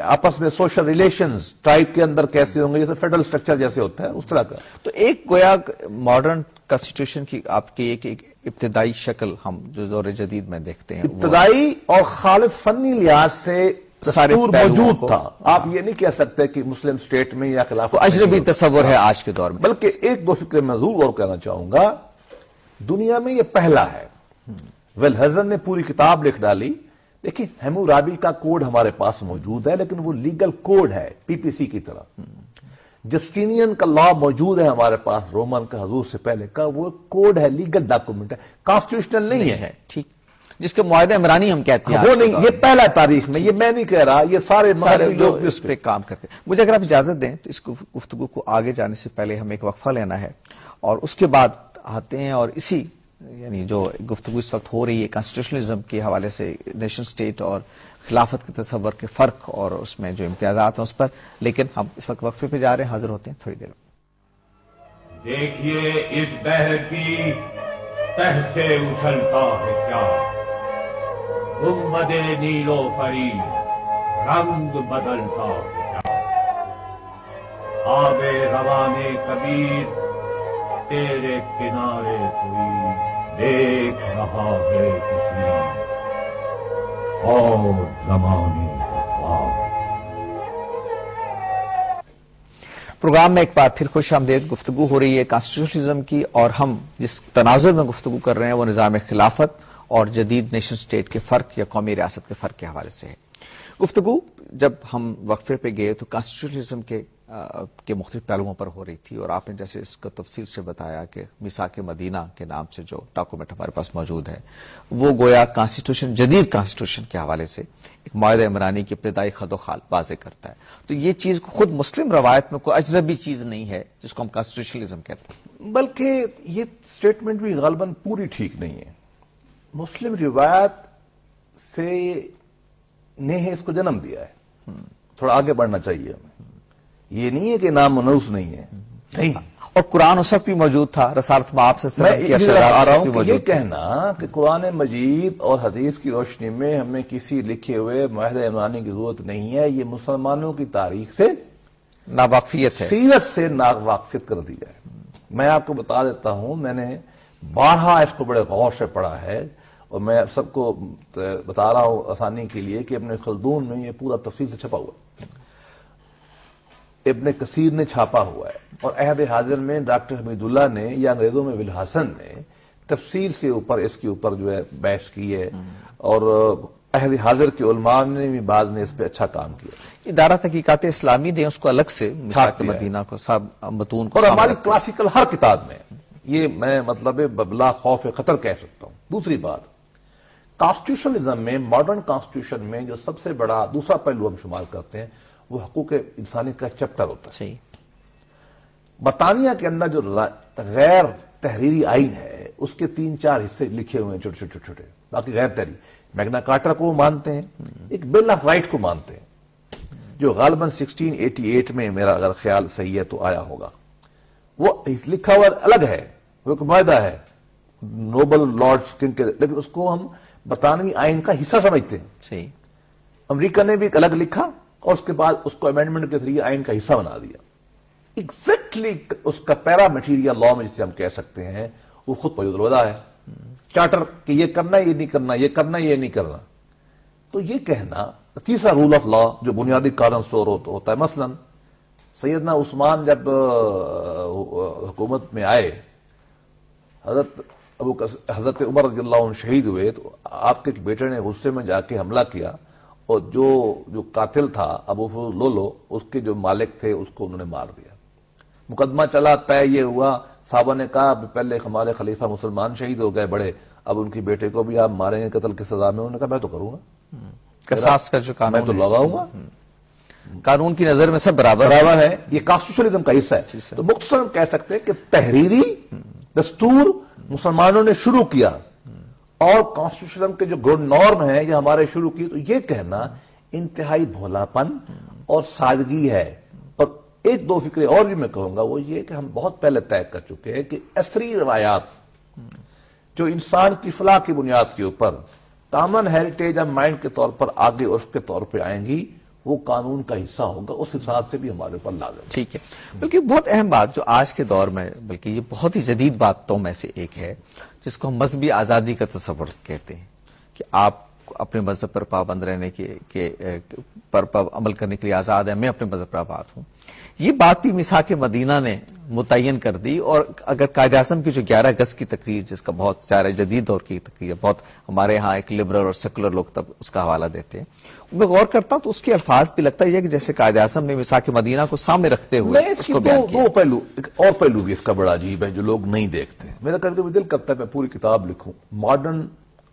آپس میں سوشل ریلیشنز ٹرائب کے اندر کیسے ہوں گے، جیسے فیڈرل سٹرکچر جیسے ہوتا ہے اس طرح کا. تو ایک گویا ماڈرن کانسٹیٹیوشن کی آپ کی ایک ابتدائی شکل ہم جو دور جدید میں دیکھتے ہیں، ابتدائی اور خالص فنی لحاظ سے دستور موجود تھا. آپ یہ نہیں کہہ سکتے کہ مسلم اسٹیٹ میں یا خلاف اجنبی تصور ہے آج کے دور میں. بلکہ ایک دو فکرے میں ضرور غور کرنا چاہوں گا. دنیا میں یہ پہلا ہے. ویلہزن نے پوری کتاب لکھ ڈالی. دیکھیں ہیمورابی کا کوڈ ہمارے پاس موجود ہے، لیکن وہ لیگل کوڈ ہے پی پی سی کی طرح. جسٹینین کا لا موجود ہے ہمارے پاس، رومن کا، حضور سے پہلے کا. وہ کوڈ ہے، لیگل ڈاکومنٹ ہے، کانسٹیٹیوشنل نہیں ہے. ٹھیک، جس کے معاہدہ عمرانی ہم کہتے ہیں، وہ نہیں. یہ پہلا تاریخ میں، یہ میں نہیں کہہ رہا، یہ سارے لوگ اس پہ کام کرتے ہیں. مجھے اگر آپ اجازت دیں تو اس گفتگو کو آگے جانے سے پہلے ہمیں ایک وقفہ لینا ہے، اور اس کے بعد آتے ہیں اور اسی یعنی جو گفتگو اس وقت ہو رہی ہے کانسٹیٹیوشنلزم کے حوالے سے نیشن سٹیٹ اور خلافت کے تصور کے فرق اور اس میں جو امتیازات ہیں اس پر. لیکن ہم اس وقت وقفے پہ جا رہے ہیں، حاضر ہوتے ہیں تھوڑی دیر میں. دیکھیے اس بحر کی تہ سے اچھلتا ہے کیا، گنبد نیلو پری رنگ بدلتا گیا۔ آب روانے کبیر تیرے کنارے کوئی دیکھ رہا ہے کسی اور زمانے کا خواب۔ پروگرام میں ایک بار پھر خوش آمدید۔ گفتگو ہو رہی ہے کانسٹیٹیوشنزم کی، اور ہم جس تناظر میں گفتگو کر رہے ہیں وہ نظام خلافت اور جدید نیشن سٹیٹ کے فرق یا قومی ریاست کے فرق کے حوالے سے ہے۔ گفتگو جب ہم وقفے پہ گئے تو کانسٹیٹیوشنزم کے مختلف پہلوؤں پر ہو رہی تھی، اور آپ نے جیسے اس کو تفصیل سے بتایا کہ میثاق مدینہ کے نام سے جو ڈاکومنٹ ہمارے پاس موجود ہے وہ گویا کانسٹیٹیوشن، جدید کانسٹیٹیوشن کے حوالے سے ایک معاہدہ عمرانی کی ابتدائی خد و خال واضح کرتا ہے۔ تو یہ چیز خود مسلم روایت میں کوئی اجنبی چیز نہیں ہے جس کو ہم کانسٹیٹیوشنلزم کہتے ہیں، بلکہ یہ سٹیٹمنٹ بھی غالباً پوری ٹھیک نہیں ہے۔ مسلم روایت سے نے اس کو جنم دیا ہے، تھوڑا آگے بڑھنا چاہیے ہمیں۔ یہ نہیں ہے کہ نام منوس نہیں ہے، نہیں، اور قرآن اس وقت بھی موجود تھا، رسالت مآب سے میں آ رہا ہوں کہ یہ کہنا کہ قرآن مجید اور حدیث کی روشنی میں ہمیں کسی لکھے ہوئے معاہدہ عمرانی کی ضرورت نہیں ہے، یہ مسلمانوں کی تاریخ سے ناواقفیت ہے، سیرت سے ناواقفیت کر دی ہے۔ میں آپ کو بتا دیتا ہوں، میں نے بارہا اس کو بڑے غور سے پڑھا ہے، اور میں سب کو بتا رہا ہوں آسانی کے لیے کہ ابن خلدون میں یہ پورا تفصیل سے چھپا ہوا ہے، ابن کثیر نے چھاپا ہوا ہے، اور عہد حاضر میں ڈاکٹر حمید اللہ نے یا انگریزوں میں ولحسن نے تفصیل سے اوپر اس کے اوپر جو ہے بحث کی ہے، اور عہد حاضر کے علماء نے بھی بعد نے اس پہ اچھا کام کیا۔ ادارہ تحقیقات اسلامی نے اس کو الگ سے میثاق مدینہ کو سب متون کو، اور ہماری کلاسیکل ہر کتاب میں یہ میں مطلب بلا خوف خطر کہہ سکتا ہوں۔ دوسری بات، کانسٹیٹیوشنلزم میں، ماڈرن کانسٹیٹیوشن میں جو سب سے بڑا دوسرا پہلو ہم شمار کرتے ہیں وہ حقوق انسانی کا چیپٹر ہوتا ہے۔ صحیح۔ برطانیہ کے اندر جو غیر تحریری آئین ہے اس کے 3-4 حصے لکھے ہوئے ہیں، چھوٹے چھوٹے، باقی غیر تحریری۔ میگنا کارٹر کو مانتے ہیں، ایک بل آف رائٹ کو مانتے ہیں، جو غالباً 1688 میں میرا اگر خیال صحیح ہے تو آیا ہوگا۔ وہ لکھا ہوا الگ ہے، وہ ایک معاہدہ ہے نوبل لارڈز کنگ کے، لیکن اس کو ہم برطانوی آئین کا حصہ سمجھتے ہیں۔ صحیح۔ امریکہ نے بھی ایک الگ لکھا اور اس کے بعد اس کو امینڈمنٹ کے ذریعے آئین کا حصہ بنا دیا۔ ایگزیکٹلی اس کا پیرا میٹیریل لا میں جسے ہم کہہ سکتے ہیں وہ خود موجود الوداع ہے، چارٹر کہ یہ کرنا یہ نہیں کرنا، یہ کرنا یہ نہیں کرنا۔ تو یہ کہنا تیسرا رول آف لا جو بنیادی قانون سور ہوتا ہے، مثلا سیدنا عثمان جب حکومت میں آئے، حضرت عمر رضی اللہ عنہ شہید ہوئے، تو آپ کے بیٹے نے غصے میں جا کے حملہ کیا، اور جو قاتل تھا ابو فضل لولو، اس کے جو مالک تھے اس کو انہوں نے مار دیا۔ مقدمہ چلا، طے یہ ہوا، صحابہ نے کہا پہلے ہمارے خلیفہ مسلمان شہید ہو گئے بڑے، اب ان کی بیٹے کو بھی آپ ماریں گے قتل کی سزا میں؟ انہوں نے کہا میں تو کروں گا، قصاص کا جو قانون میں تو لگاؤں گا، قانون کی نظر میں سب برابر ہے۔ یہ کانسٹیٹیوشنلزم کا حصہ ہے۔ تو مختصر کہہ سکتے ہیں کہ تحریری دستور مسلمانوں نے شروع کیا، اور کانسٹیٹیوشن کے جو گڈ نارم ہیں یہ ہمارے شروع کی۔ تو یہ کہنا انتہائی بھولاپن اور سادگی ہے۔ اور ایک دو فکرے اور بھی میں کہوں گا، وہ یہ کہ ہم بہت پہلے طے کر چکے ہیں کہ عصری روایات جو انسان کی فلاح کی بنیاد کے اوپر کامن ہیریٹیج آف مائنڈ کے طور پر آگے عرف کے طور پہ آئیں گی، وہ قانون کا حصہ ہوگا، اس حساب سے بھی ہمارے اوپر لازم ہے۔ ٹھیک ہے۔ بلکہ بہت اہم بات جو آج کے دور میں، بلکہ یہ بہت ہی جدید باتوں میں سے ایک ہے جس کو ہم مذہبی آزادی کا تصور کہتے ہیں، کہ آپ اپنے مذہب پر پابند رہنے پر عمل کرنے کے لیے آزاد ہیں، میں اپنے مذہب پر آباد ہوں۔ یہ بات بھی میثاق مدینہ نے متعین کر دی، اور اگر قائد اعظم کی جو 11 اگست کی تقریر، جس کا بہت سارے جدید دور کی تقریر، بہت ہمارے ہاں ایک لبرل اور سیکولر لوگ تب اس کا حوالہ دیتے ہیں، میں غور کرتا ہوں تو اس کے الفاظ بھی لگتا ہے کہ جیسے قائد اعظم نے میثاق مدینہ کو سامنے رکھتے ہوئے اس کو بیان کیا۔ دو پہلو، ایک اور پہلو بھی اس کا بڑا عجیب ہے جو لوگ نہیں دیکھتے۔ میرا کبھی کبھی دل کرتا ہے میں پوری کتاب لکھوں ماڈرن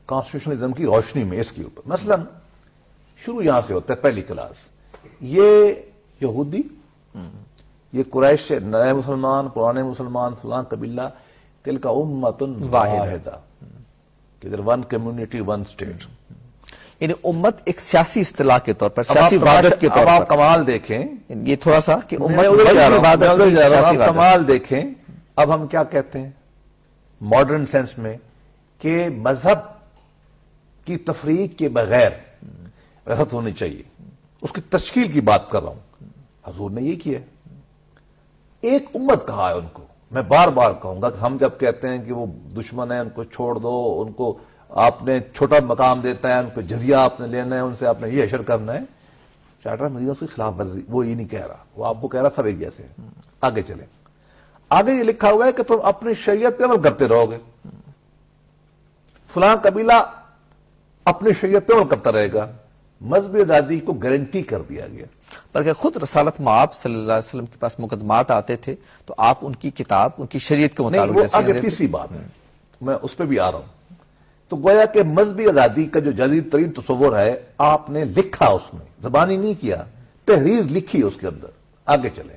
کانسٹیٹیوشنلزم کی روشنی میں اس کے اوپر۔ مثلا شروع یہاں سے ہوتا ہے، پہلی کلاس، یہ یہودی، یہ قریش، نئے مسلمان، پرانے مسلمان، فلاں قبیلہ، تل کا امت واحدہ، ادھر ون کمیونٹی ون اسٹیٹ، یعنی امت ایک سیاسی اصطلاح کے طور پر، سیاسی وحدت کے طور پر۔ آپ کمال دیکھیں، یہ تھوڑا سا کہ کمال دیکھیں، اب ہم کیا کہتے ہیں ماڈرن سینس میں کہ مذہب کی تفریق کے بغیر ریاست ہونی چاہیے، اس کی تشکیل کی بات کر رہا ہوں. حضور نے یہ کیا. ایک امت کہا ہے ان کو. میں بار بار کہوں گا کہ ہم جب کہتے ہیں کہ وہ دشمن ہیں ان کو چھوڑ دو, ان کو آپ نے چھوٹا مقام دیتا ہے, ان کو جزیہ آپ نے لینا ہے, ان سے آپ نے یہ حشر کرنا ہے, چارٹر مدینہ اس کے خلاف ورزی وہ یہ نہیں کہہ رہا. وہ آپ کو کہہ رہا سب ایک جیسے ہیں. آگے چلیں. آگے یہ لکھا ہوا ہے کہ تم اپنی شریعت پہ عمل کرتے رہو گے. فلاں قبیلہ اپنی شریعت پہ عمل کرتا رہے گا. مذہبی آزادی کو گارنٹی کر دیا گیا. بلکہ خود رسالت مآب صلی اللہ علیہ وسلم کے پاس مقدمات آتے تھے تو آپ ان کی کتاب, ان کی شریعت کے نہیں, وہ آگے تیسری بات ہے, میں اس پہ بھی آ رہا ہوں. تو گویا کہ مذہبی آزادی کا جو جدید ترین تصور ہے آپ نے لکھا, اس میں زبانی نہیں کیا, تحریر لکھی اس کے اندر. آگے چلیں.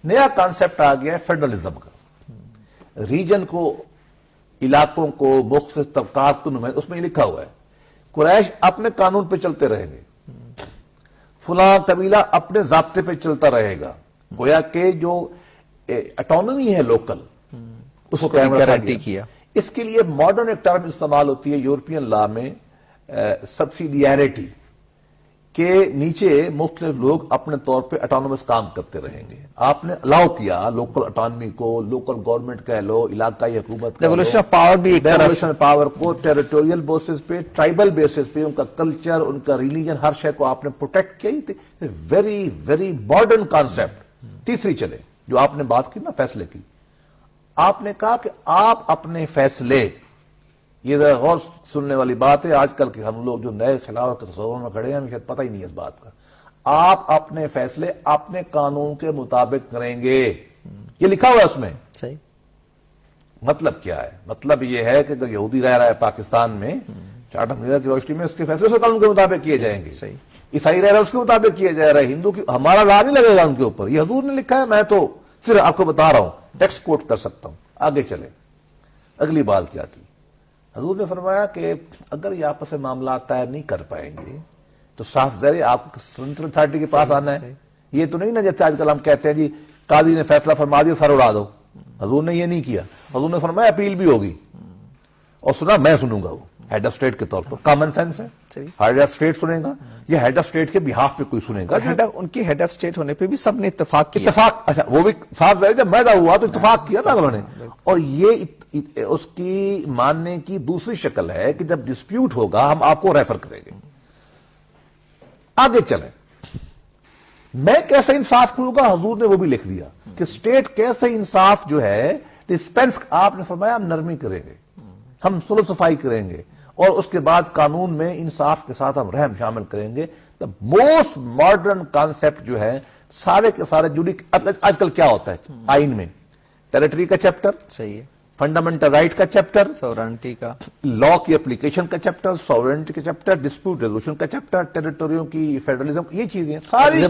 نیا کانسیپٹ آ گیا ہے فیڈرلزم کا. ریجن کو, علاقوں کو, مختلف طبقات کو نمائندہ, اس میں یہ لکھا ہوا ہے قریش اپنے قانون پہ چلتے رہیں گے, فلاں قبیلہ اپنے ضابطے پہ چلتا رہے گا. گویا کہ جو اٹانومی ہے لوکل, اس کو گارنٹی کیا. اس کے لیے ماڈرن ایک ٹرم استعمال ہوتی ہے یورپین لا میں, سبسیڈیریٹی, کے نیچے مختلف لوگ اپنے طور پہ اٹانومس کام کرتے رہیں گے. آپ نے الاؤ کیا لوکل اٹانومی کو, لوکل گورنمنٹ کہہ لو, علاقائی حکومت, ریولیوشن آف پاور بھی ایک طرح سے پاور کو ٹیریٹوریل بیسس پہ, ٹرائبل بیسس پہ, ان کا کلچر, ان کا ریلیجن, ہر شے کو آپ نے پروٹیکٹ کیا. Very very modern concept. تیسری چلے جو آپ نے بات کی نا فیصلے کی, آپ نے کہا کہ آپ اپنے فیصلے, یہ ذرا غور سننے والی بات ہے, آج کل کے ہم لوگ جو نئے خلافت کے تصور میں کھڑے ہیں ہمیں شاید پتہ ہی نہیں ہے اس بات کا. آپ اپنے فیصلے اپنے قانون کے مطابق کریں گے, یہ لکھا ہوا ہے اس میں. صحیح. مطلب کیا ہے؟ مطلب یہ ہے کہ اگر یہودی رہ رہا ہے پاکستان میں, چارٹر مدینہ کی روشنی میں اس کے فیصلے سے قانون کے مطابق کیے جائیں گے. صحیح. عیسائی رہ رہا ہے اس کے مطابق کیا جائے رہا ہے. ہندو کی, ہمارا لا نہیں لگے گا ان کے اوپر. یہ حضور نے لکھا ہے, میں تو صرف آپ کو بتا رہا ہوں, ٹیکسٹ کوٹ کر سکتا ہوں. آگے چلے. اگلی بات کیا کی حضور نے فرمایا کہ اگر یہ آپس میں معاملات طے نہیں کر پائیں گے تو صاف ظاہر آپ سینٹرل اتھارٹی کے پاس آنا ہے. یہ تو نہیں نا جیسے آج کل ہم کہتے ہیں جی قاضی نے فیصلہ فرما دیا سر اڑا دو. حضور نے یہ نہیں کیا. حضور نے فرمایا اپیل بھی ہوگی, اور سنا میں سنوں گا, وہ ہیڈ آف اسٹیٹ کے طور پر. کامن سینس ہے, ہیڈ آف اسٹیٹ سنے گا, یہ ہیڈ آف اسٹیٹ کے بہاف پہ کوئی سنے گا. ان کی ہیڈ آف اسٹیٹ ہونے پہ بھی سب نے اتفاق کیا. اچھا, وہ بھی صاف ظاہر جب میدہ ہوا تو اتفاق کیا تھا انہوں نے. اور یہ اس کی ماننے کی دوسری شکل ہے کہ جب ڈسپیوٹ ہوگا ہم آپ کو ریفر کریں گے. آگے چلیں. میں کیسے انصاف کروں گا, حضور نے وہ بھی لکھ دیا کہ اسٹیٹ کیسے انصاف جو ہے ڈسپینس, آپ نے فرمایا ہم نرمی کریں گے, ہم صلح صفائی کریں گے, اور اس کے بعد قانون میں انصاف کے ساتھ ہم رحم شامل کریں گے. دا موسٹ ماڈرن کانسیپٹ جو ہے سارے کے سارے جڑی. آج کل کیا ہوتا ہے آئین میں, ٹیریٹری کا چیپٹر, صحیح ہے, فنڈامنٹل رائٹ کا چیپٹر, سورنٹی کا, لا کی اپلیکیشن کا چیپٹر, سورنٹی کا چیپٹر, ڈسپیوٹ ریزولوشن کا چیپٹر, ٹیریٹوریوں کی فیڈرلزم, یہ چیزیں ساری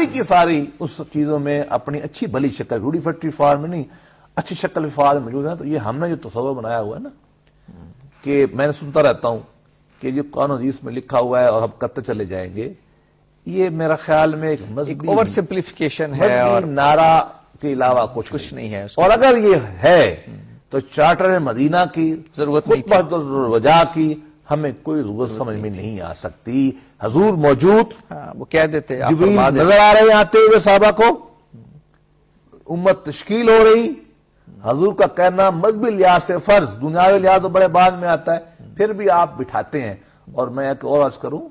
کی ساری اس چیزوں میں اپنی اچھی بھلی شکل, روڈیفیکٹری فارم میں نہیں, اچھی شکل فارم موجود ہے. تو یہ ہم نے جو تصور بنایا ہوا ہے نا, کہ میں نے سنتا رہتا ہوں کہ جو قانون حدیث میں لکھا ہوا ہے اور ہم کرتے چلے جائیں گے, یہ میرا خیال میں ایک مذہبی اوور سمپلیفیکیشن ہے اور نعرہ کے علاوہ کچھ نہیں ہے. اور اگر یہ ہے تو چارٹر مدینہ کی ضرورت نہیں, وجہ کی ہمیں کوئی ضرورت سمجھ میں نہیں آ سکتی. حضور موجود, وہ کہہ دیتے, جبریل نظر آ رہے ہیں آتے ہوئے صحابہ کو, امت تشکیل ہو رہی. حضور کا کہنا مذہبی لحاظ سے فرض, دنیاوی لحاظ تو بڑے بعد میں آتا ہے, پھر بھی آپ بٹھاتے ہیں. اور میں ایک اور عرض کروں,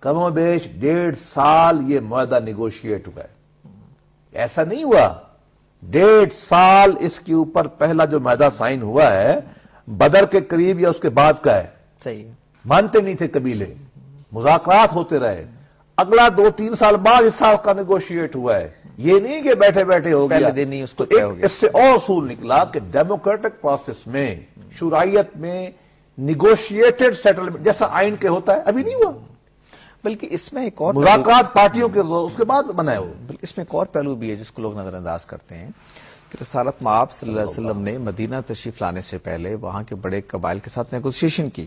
کم و بیش 1.5 سال یہ معاہدہ نیگوشیٹ ہوا ہے. ایسا نہیں ہوا 1.5 سال اس کے اوپر پہلا جو معاہدہ سائن ہوا ہے بدر کے قریب یا اس کے بعد کا ہے. صحیح, مانتے نہیں تھے قبیلے, مذاکرات ہوتے رہے. اگلا 2-3 سال بعد اس سال کا نیگوشیٹ ہوا ہے. یہ نہیں کہ بیٹھے بیٹھے ہو گیا, دن ہی اس کو اس سے اور اصول نکلا کہ ڈیموکریٹک پروسیس میں, شورائیت میں نیگوشیٹڈ سیٹلمنٹ جیسا آئین کے ہوتا ہے ابھی نہیں ہوا, بلکہ اس میں ایک اور مذاکرات پارٹیوں کے اس کے بعد بنائے ہو. بلکہ اس میں ایک اور پہلو بھی ہے جس کو لوگ نظر انداز کرتے ہیں کہ رسالت مآب صلی اللہ علیہ وسلم نے مدینہ تشریف لانے سے پہلے وہاں کے بڑے قبائل کے ساتھ نیگوسیشن کی.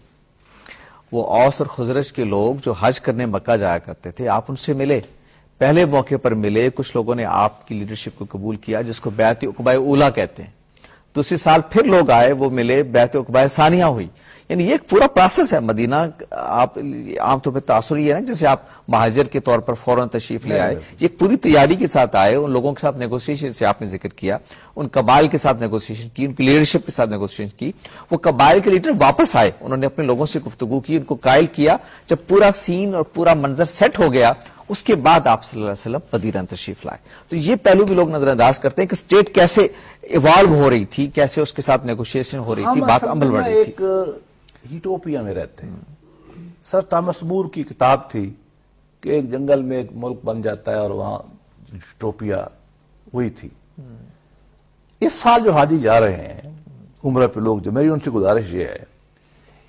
وہ اوس اور خزرج کے لوگ جو حج کرنے مکہ جایا کرتے تھے, آپ ان سے ملے, پہلے موقع پر ملے, کچھ لوگوں نے آپ کی لیڈرشپ کو قبول کیا جس کو بیعت عقبہ اولا کہتے ہیں. دوسری سال پھر لوگ آئے, وہ ملے, بیعت عقبہ ثانیہ ہوئی. یعنی یہ ایک پورا پروسیس ہے مدینہ. آپ عام طور پہ تاثر یہ ہے نا جیسے آپ مہاجر کے طور پر فوراً تشریف لے آئے, یہ ایک پوری تیاری کے ساتھ آئے, ان لوگوں کے ساتھ نیگوسیشن سے آپ نے ذکر کیا, ان قبائل کے ساتھ نیگوسیشن کی, ان کی لیڈرشپ کے ساتھ نیگوسیشن کی. وہ قبائل کے لیڈر واپس آئے, انہوں نے اپنے لوگوں سے گفتگو کی, ان کو قائل کیا. جب پورا سین اور پورا منظر سیٹ ہو گیا اس کے بعد آپ صلی اللہ علیہ وسلم مدینہ تشریف لائے. تو یہ پہلو بھی لوگ نظر انداز کرتے ہیں کہ اسٹیٹ کیسے ایوالو ہو رہی تھی, کیسے اس کے ساتھ نیگوشیشن ہو رہی تھی, بات عمل بڑھ رہی تھی. ایک یوٹوپیا میں رہتے ہیں. سر تامس مور کی کتاب تھی کہ ایک جنگل میں ایک ملک بن جاتا ہے اور وہاں یوٹوپیا ہوئی تھی. اس سال جو حاجی جا رہے ہیں عمرہ پہ لوگ, جو میری ان سے گزارش یہ ہے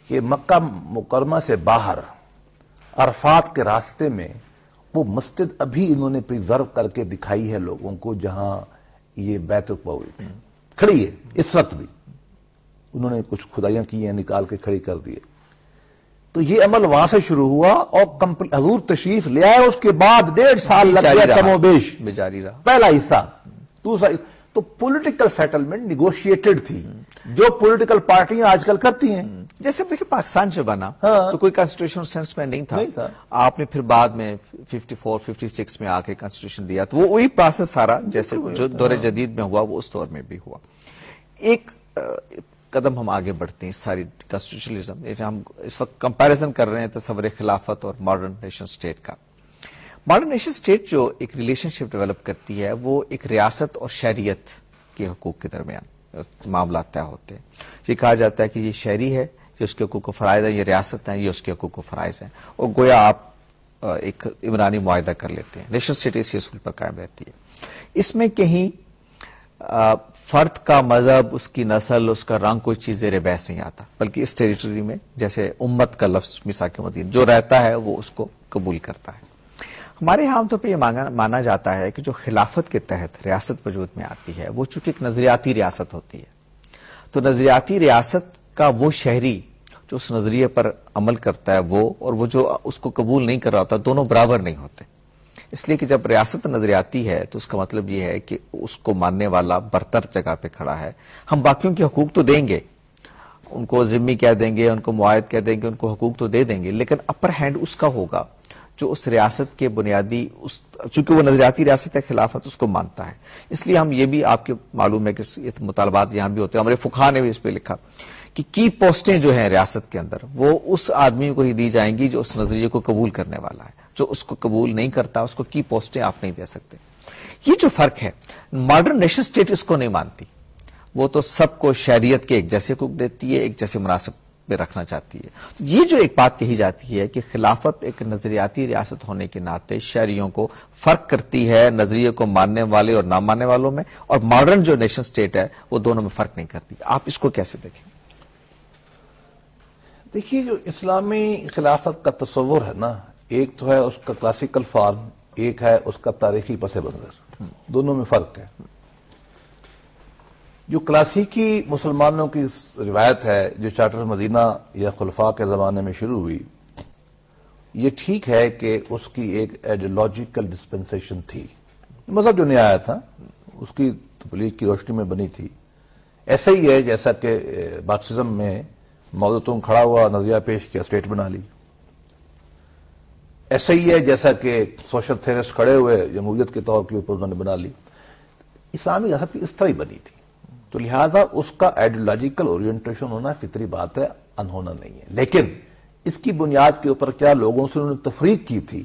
کہ مکہ مکرمہ سے باہر عرفات کے راستے میں وہ مسجد ابھی انہوں نے پریزرو کر کے دکھائی ہے لوگوں کو جہاں یہ بیت العقبہ ہوئی تھی, کھڑی ہے اس وقت بھی. انہوں نے کچھ کھدائیاں کی ہیں, نکال کے کھڑی کر دیے. تو یہ عمل وہاں سے شروع ہوا اور حضور تشریف لے آئے, اس کے بعد 1.5 سال لگ گیا کم و بیش, جاری رہا پہلا حصہ. دوسرا تو پولیٹیکل سیٹلمنٹ نیگوشیٹڈ تھی جو پولیٹیکل پارٹیاں آج کل کرتی ہیں. جیسے دیکھیں پاکستان جب بنا تو کوئی کانسٹیٹیوشن سینس میں نہیں تھا, آپ نے پھر بعد میں 54 56 میں آ کے کانسٹیٹیوشن دیا, تو وہی پروسیس سارا جیسے جو دور جدید میں ہوا وہ اس دور میں بھی ہوا. ایک قدم ہم آگے بڑھتے ہیں ساری کانسٹیٹیوشنلزم, ہم اس وقت کمپیریزن کر رہے ہیں تصور خلافت اور ماڈرن نیشن اسٹیٹ کا. ماڈرن نیشن اسٹیٹ جو ایک ریلیشن شپ ڈیولپ کرتی ہے وہ ایک ریاست اور شہریت کے حقوق کے درمیان معاملات طے ہوتے ہیں. یہ کہا جاتا ہے کہ یہ شہری ہے, یہ اس کے حقوق و فرائض ہیں, یہ ریاست ہیں, یہ اس کے حقوق و فرائض ہیں, اور گویا آپ ایک عمرانی معاہدہ کر لیتے ہیں. نیشن اسٹیٹ اسی اصول پر قائم رہتی ہے. اس میں کہیں فرد کا مذہب, اس کی نسل, اس کا رنگ کوئی چیز زیر بحث نہیں آتا, بلکہ اس ٹیریٹری میں جیسے امت کا لفظ میثاق مدین جو رہتا ہے وہ اس کو قبول کرتا ہے. ہمارے یہاں عام طور پہ یہ مانا جاتا ہے کہ جو خلافت کے تحت ریاست وجود میں آتی ہے وہ چونکہ ایک نظریاتی ریاست ہوتی ہے, تو نظریاتی ریاست کا وہ شہری جو اس نظریے پر عمل کرتا ہے وہ, اور وہ جو اس کو قبول نہیں کر رہا ہوتا, دونوں برابر نہیں ہوتے. اس لیے کہ جب ریاست نظریاتی ہے تو اس کا مطلب یہ ہے کہ اس کو ماننے والا برتر جگہ پہ کھڑا ہے. ہم باقیوں کے حقوق تو دیں گے, ان کو ذمہ کہہ دیں گے, ان کو معاہد کہہ دیں گے, ان کو حقوق تو دے دیں گے, لیکن اپر ہینڈ اس کا ہوگا جو اس ریاست کے بنیادی, چونکہ وہ نظریاتی ریاست ہے خلافت اس کو مانتا ہے. اس لیے ہم یہ بھی آپ کے معلوم ہے کہ یہ مطالبات یہاں بھی ہوتے ہیں, ہمارے فقہا نے بھی اس پہ لکھا کہ کی پوسٹیں جو ہیں ریاست کے اندر وہ اس آدمی کو ہی دی جائیں گی جو اس نظریے کو قبول کرنے والا ہے. جو اس کو قبول نہیں کرتا اس کو کی پوسٹیں آپ نہیں دے سکتے. یہ جو فرق ہے, ماڈرن نیشن اسٹیٹ اس کو نہیں مانتی, وہ تو سب کو شہریت کے ایک جیسے حقوق دیتی ہے, ایک جیسے مناسب میں رکھنا چاہتی ہے. یہ جو ایک بات کہی جاتی ہے کہ خلافت ایک نظریاتی ریاست ہونے کے ناطے شہریوں کو فرق کرتی ہے نظریے کو ماننے والے اور نہ ماننے والوں میں, اور ماڈرن جو نیشن اسٹیٹ ہے وہ دونوں میں فرق نہیں کرتی. آپ اس کو کیسے دیکھیں؟ دیکھیے جو اسلامی خلافت کا تصور ہے نا, ایک تو ہے اس کا کلاسیکل فارم, ایک ہے اس کا تاریخی پس منظر, دونوں میں فرق ہے. جو کلاسیکی مسلمانوں کی روایت ہے جو چارٹر مدینہ یا خلفاء کے زمانے میں شروع ہوئی, یہ ٹھیک ہے کہ اس کی ایک ایڈیولوجیکل ڈسپنسیشن تھی, مطلب جو نہیں آیا تھا اس کی تبلیغ کی روشنی میں بنی تھی. ایسا ہی ہے جیسا کہ مارکسزم میں ماؤ تونگ کھڑا ہوا, نظریہ پیش کیا, اسٹیٹ بنا لی. ایسا ہی ہے جیسا کہ سوشل تھیرسٹ کھڑے ہوئے جمہوریت کے طور کے اوپر انہوں نے بنا لی. اسلامی مذہب کی اس طرح ہی بنی تھی, تو لہذا اس کا آئیڈیولوجیکل اورینٹیشن ہونا فطری بات ہے, انہونا نہیں ہے. لیکن اس کی بنیاد کے اوپر کیا لوگوں سے انہوں نے تفریق کی تھی,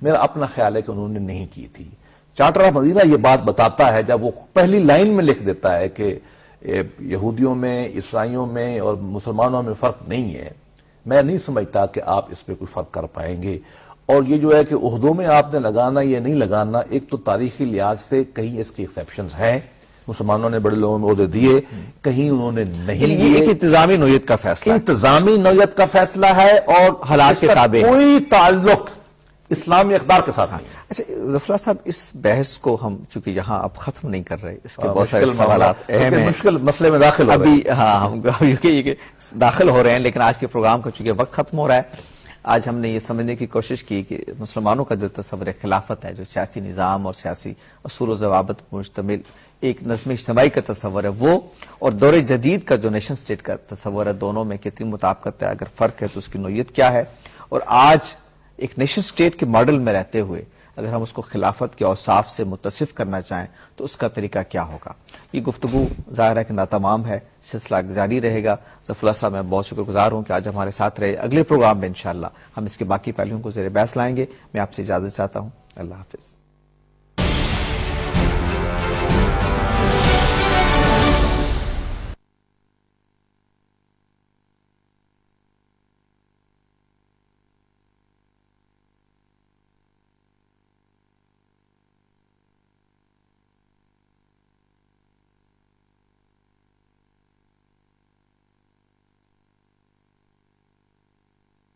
میرا اپنا خیال ہے کہ انہوں نے نہیں کی تھی. چارٹر آف مدینہ یہ بات بتاتا ہے جب وہ پہلی لائن میں لکھ دیتا ہے کہ یہودیوں میں, عیسائیوں میں اور مسلمانوں میں فرق نہیں ہے. میں نہیں سمجھتا کہ آپ اس پہ کوئی فرق کر پائیں گے. اور یہ جو ہے کہ عہدوں میں آپ نے لگانا یا نہیں لگانا, ایک تو تاریخی لحاظ سے کہیں اس کی ایکسیپشنز ہیں, مسلمانوں نے بڑے لوگوں میں عہدے دیے, کہیں انہوں نے نہیں دیے. یہ ایک انتظامی نوعیت کا فیصلہ ہے, انتظامی نوعیت کا فیصلہ ہے, اور حالات کے تابع کوئی تعلق اسلامی اقدار کے ساتھ نہیں. اچھا ظفر اللہ صاحب, اس بحث کو ہم چونکہ یہاں اب ختم نہیں کر رہے, اس کے بہت سارے سوالات اہم ہیں, مشکل مسئلے میں داخل ہو رہے ہیں. ابھی ہاں ہم داخل ہو رہے ہیں, لیکن آج کے پروگرام کا چونکہ وقت ختم ہو رہا ہے, آج ہم نے یہ سمجھنے کی کوشش کی کہ مسلمانوں کا جو تصور خلافت ہے، جو سیاسی نظام اور سیاسی اصول و ضوابط پر مشتمل ایک نظم اجتماعی کا تصور ہے وہ، اور دور جدید کا جو نیشن سٹیٹ کا تصور ہے، دونوں میں کتنی مطابقت ہے، اگر فرق ہے تو اس کی نوعیت کیا ہے، اور آج ایک نیشن سٹیٹ کے ماڈل میں رہتے ہوئے اگر ہم اس کو خلافت کے اوصاف سے متصف کرنا چاہیں تو اس کا طریقہ کیا ہوگا۔ یہ گفتگو ظاہر ہے کہ ناتمام ہے، سلسلہ جاری رہے گا۔ ظفر اللہ صاحب میں بہت شکر گزار ہوں کہ آج ہمارے ساتھ رہے۔ اگلے پروگرام میں انشاءاللہ ہم اس کے باقی پہلوؤں کو زیر بحث لائیں گے۔ میں آپ سے اجازت چاہتا ہوں، اللہ حافظ۔